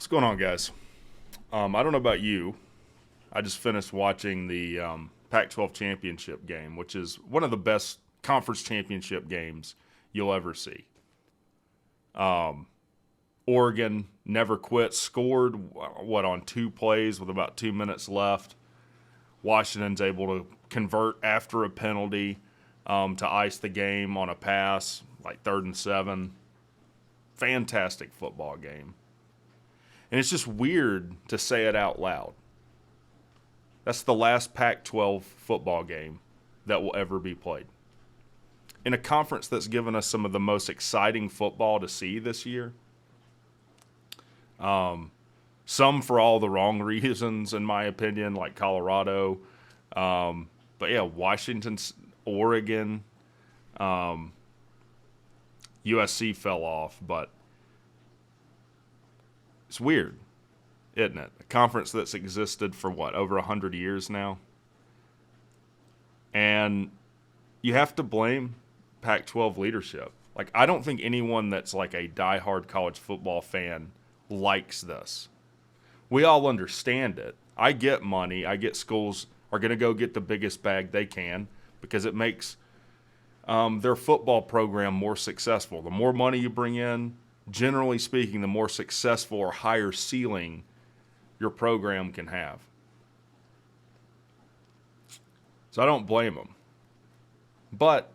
What's going on, guys? I don't know about you. I just finished watching the Pac-12 championship game, which is one of the best conference championship games you'll ever see. Oregon never quit, scored, on 2 plays with about 2 minutes left. Washington's able to convert after a penalty to ice the game on a pass, like 3rd and 7. Fantastic football game. And it's just weird to say it out loud. That's the last Pac-12 football game that will ever be played. In a conference that's given us some of the most exciting football to see this year. Some for all the wrong reasons, in my opinion, like Colorado. But yeah, Washington, Oregon, USC fell off, but it's weird, isn't it? A conference that's existed for over 100 years now. And you have to blame Pac-12 leadership. Like, I don't think anyone that's like a diehard college football fan likes this. We all understand it. I get money. I get schools are going to go get the biggest bag they can because it makes their football program more successful. The more money you bring in, generally speaking, the more successful or higher ceiling your program can have. So I don't blame them. But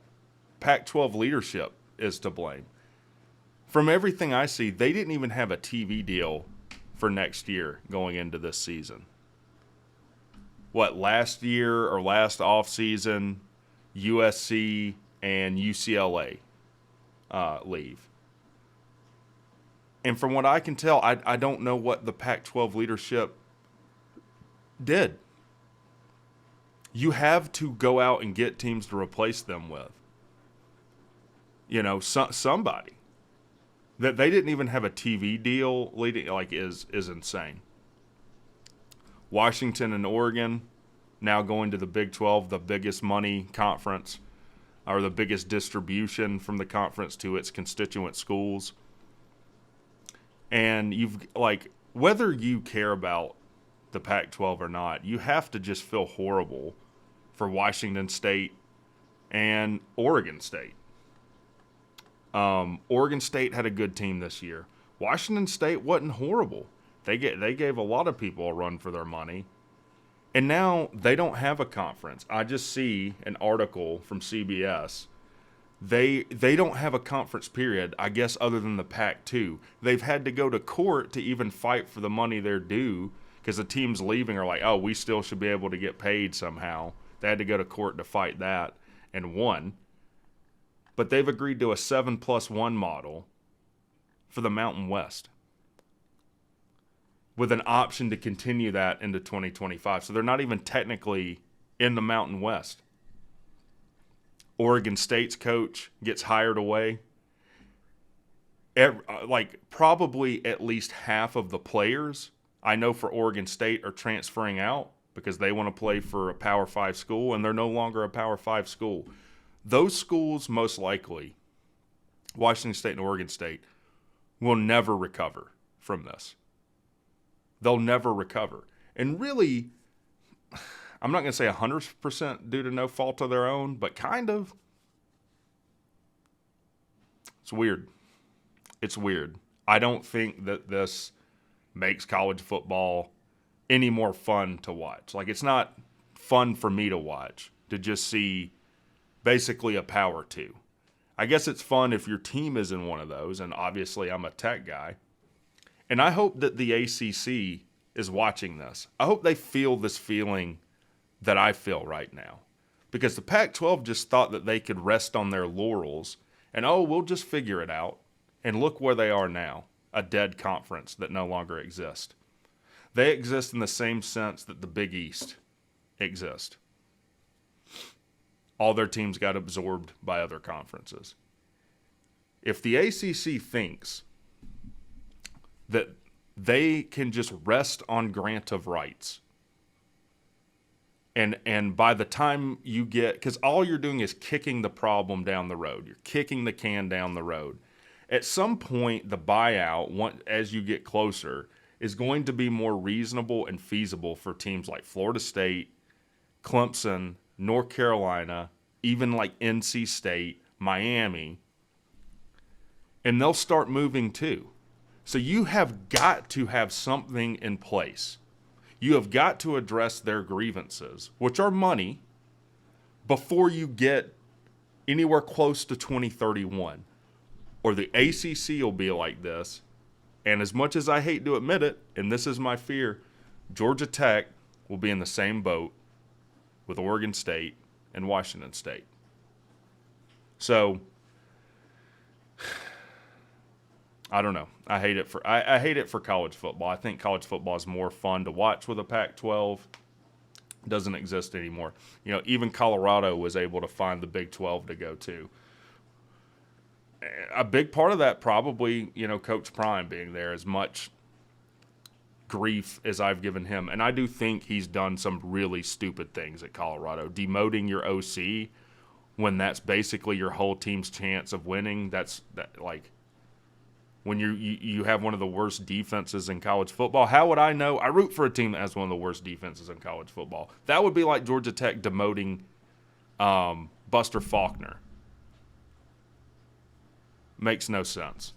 Pac-12 leadership is to blame. From everything I see, they didn't even have a TV deal for next year going into this season. Last year or last offseason, USC and UCLA leave. And from what I can tell, I don't know what the Pac-12 leadership did. You have to go out and get teams to replace them with. Somebody. That they didn't even have a TV deal leading is insane. Washington and Oregon now going to the Big 12, the biggest money conference, or the biggest distribution from the conference to its constituent schools. And whether you care about the Pac-12 or not, you have to just feel horrible for Washington State and Oregon State. Oregon State had a good team this year. Washington State wasn't horrible. They gave a lot of people a run for their money. And now they don't have a conference. I just see an article from CBS. They don't have a conference period, I guess, other than the Pac-2. They've had to go to court to even fight for the money they're due because the teams leaving are like, oh, we still should be able to get paid somehow. They had to go to court to fight that and won. But they've agreed to a 7+1 model for the Mountain West with an option to continue that into 2025. So they're not even technically in the Mountain West. Oregon State's coach gets hired away. Probably at least half of the players I know for Oregon State are transferring out because they want to play for a Power 5 school, and they're no longer a Power 5 school. Those schools, most likely, Washington State and Oregon State, will never recover from this. They'll never recover. And really, I'm not going to say 100% due to no fault of their own, but kind of. It's weird. It's weird. I don't think that this makes college football any more fun to watch. It's not fun for me to watch, to just see basically a Power 2. I guess it's fun if your team is in one of those, and obviously I'm a Tech guy. And I hope that the ACC is watching this. I hope they feel this feeling that I feel right now. Because the Pac-12 just thought that they could rest on their laurels and, we'll just figure it out. And look where they are now, a dead conference that no longer exists. They exist in the same sense that the Big East exists. All their teams got absorbed by other conferences. If the ACC thinks that they can just rest on grant of rights, and by the time you get, because all you're doing is kicking the problem down the road. You're kicking the can down the road. At some point, the buyout, as you get closer, is going to be more reasonable and feasible for teams like Florida State, Clemson, North Carolina, even like NC State, Miami, and they'll start moving too. So you have got to have something in place. You have got to address their grievances, which are money, before you get anywhere close to 2031. Or the ACC will be like this. And as much as I hate to admit it, and this is my fear, Georgia Tech will be in the same boat with Oregon State and Washington State. So I don't know. I hate it for college football. I think college football is more fun to watch with a Pac-12. It doesn't exist anymore. Even Colorado was able to find the Big 12 to go to. A big part of that probably, Coach Prime being there, as much grief as I've given him. And I do think he's done some really stupid things at Colorado. Demoting your OC when that's basically your whole team's chance of winning. When you have one of the worst defenses in college football. How would I know? I root for a team that has one of the worst defenses in college football. That would be like Georgia Tech demoting Buster Faulkner. Makes no sense.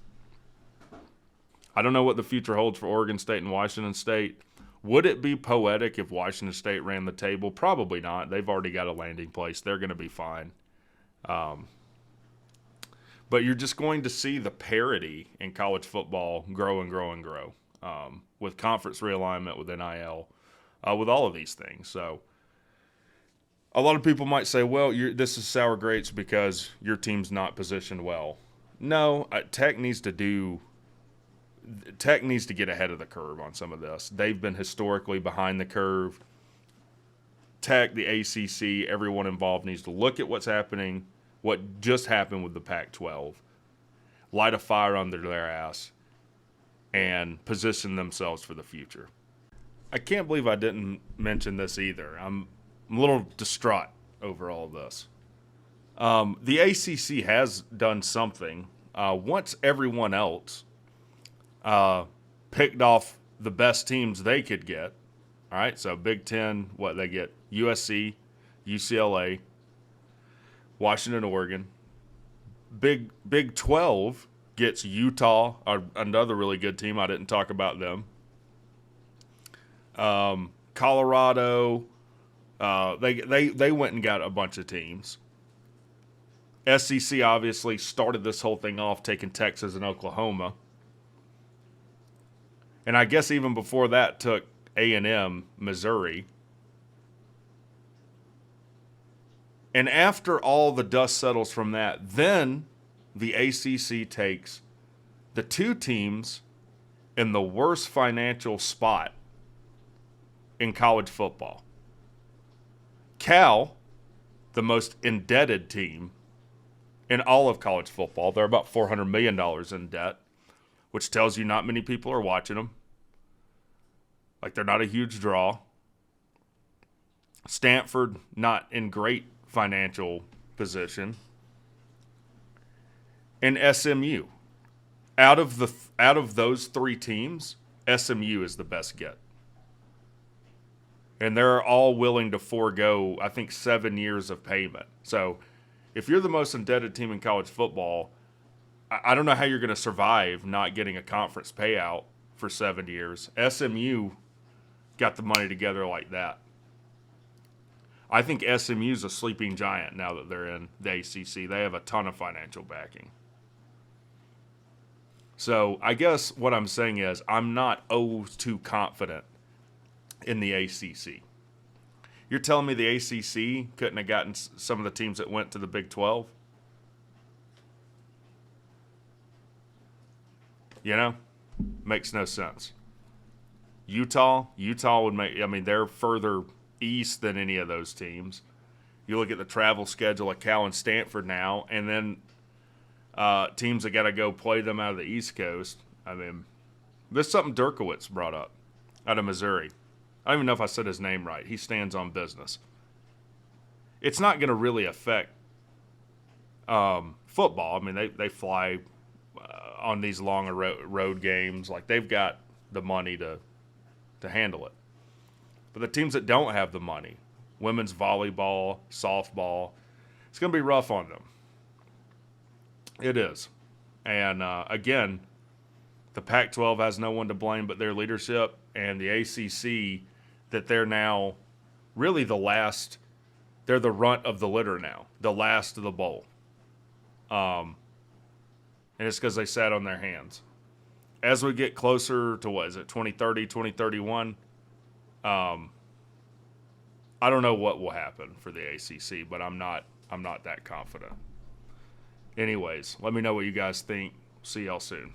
I don't know what the future holds for Oregon State and Washington State. Would it be poetic if Washington State ran the table? Probably not. They've already got a landing place. They're going to be fine. But you're just going to see the parity in college football grow and grow and grow with conference realignment, with NIL, with all of these things. So a lot of people might say, well, this is sour grapes because your team's not positioned well. No, Tech needs to get ahead of the curve on some of this. They've been historically behind the curve. Tech, the ACC, everyone involved needs to look at what's happening, what just happened with the Pac-12, light a fire under their ass, and position themselves for the future. I can't believe I didn't mention this either. I'm a little distraught over all of this. The ACC has done something. Once everyone else picked off the best teams they could get, all right, so Big Ten, what they get? USC, UCLA, Washington, Oregon. Big 12 gets Utah, another really good team. I didn't talk about them. Colorado, they went and got a bunch of teams. SEC obviously started this whole thing off taking Texas and Oklahoma. And I guess even before that took A&M, Missouri. And after all the dust settles from that, then the ACC takes the two teams in the worst financial spot in college football. Cal, the most indebted team in all of college football. They're about $400 million in debt, which tells you not many people are watching them. Like, they're not a huge draw. Stanford, not in great financial position. And SMU. Out of those three teams, SMU is the best get. And they're all willing to forego, I think, 7 years of payment. So if you're the most indebted team in college football, I don't know how you're going to survive not getting a conference payout for 7 years. SMU got the money together like that. I think SMU's a sleeping giant now that they're in the ACC. They have a ton of financial backing. So I guess what I'm saying is I'm not too confident in the ACC. You're telling me the ACC couldn't have gotten some of the teams that went to the Big 12? Makes no sense. Utah would make, they're further east than any of those teams. You look at the travel schedule of Cal and Stanford now, and then teams that got to go play them out of the East Coast. This is something Derkowitz brought up out of Missouri. I don't even know if I said his name right. He stands on business. It's not going to really affect football. They fly on these long road games. Like, they've got the money to handle it. But the teams that don't have the money, women's volleyball, softball, it's going to be rough on them. It is. And again, the Pac-12 has no one to blame but their leadership, and the ACC, that they're now really they're the runt of the litter now, the last of the bowl. And it's because they sat on their hands. As we get closer to, 2030, 2031, I don't know what will happen for the ACC, but I'm not that confident. Anyways, let me know what you guys think. See y'all soon.